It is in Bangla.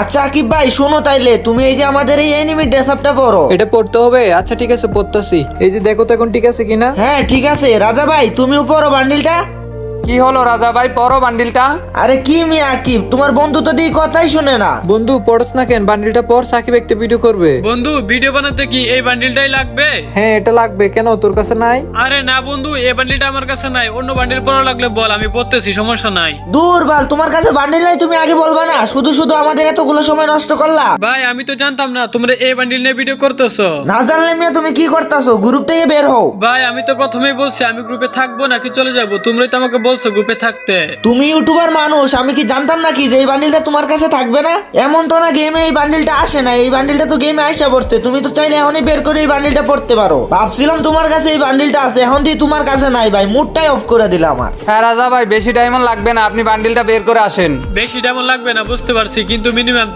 আচ্ছা আকিব ভাই শোনো, তাইলে তুমি এই যে আমাদের এই এনিমি ড্রেস আপটা পরো। এটা পড়তে হবে? আচ্ছা ঠিক আছে, পড়তাছি। এই যে দেখো তো এখন ঠিক আছে কিনা। হ্যাঁ ঠিক আছে। রাজা ভাই তুমিও পরো বান্ডিলটা। কি হলো রাজা ভাই, পরো বান্ডিলটা। আরে কি মিয়া আকিব, তোমার বন্ধু তো দিয়ে কথাই শুনে না। বন্ধু পড়স না কেন? বান্ডিলটা পর, সাকিব একটা ভিডিও করবে। বন্ধু ভিডিও বানাতে কি এই বান্ডিলটাই লাগবে? হ্যাঁ এটা লাগবে। কেন তোর কাছে নাই? আরে না বন্ধু, এই বান্ডিলটা আমার কাছে নাই, অন্য বান্ডিল পড়া লাগলে বল, আমি পড়তেছি, সমস্যা নাই। দূর বাল, তোমার কাছে বান্ডিল নাই তুমি আগে বলবা না, শুধু শুধু আমাদের এতগুলো সময় নষ্ট করলা। ভাই আমি তো জানতাম না তোমরা এই বান্ডিল নিয়ে ভিডিও করতেছো। না জানলে মিয়া তুমি কি করতেছো, গ্রুপ থেকে বের হও। ভাই আমি তো প্রথমেই বলছি আমি গ্রুপে থাকবো নাকি চলে যাবো, তোমরাই তো আমাকে বলছো গ্রুপে থাকতে। তুমি ইউটিউবার মানুষ, আমি কি জানতাম নাকি যে এই বান্ডিলটা তোমার কাছে থাকবে না? এমন তো না গেমে এই বান্ডিলটা আসে না, এই বান্ডিলটা তো গেমে আইসা পড়তে, তুমি তো চাইলে এখনই বের করে এই বান্ডিলটা পড়তে পারো। ভাবছিলাম তোমার কাছে এই বান্ডিলটা আছে, এখন দিয়ে তোমার কাছে নাই ভাই, মুডটাই অফ করে দিলাম আমার। হ্যাঁ রাজা ভাই, বেশি ডায়মন্ড লাগবে না, আপনি বান্ডিলটা বের করে আসেন। বেশি ডায়মন্ড লাগবে না বুঝতে পারছি, কিন্তু মিনিমাম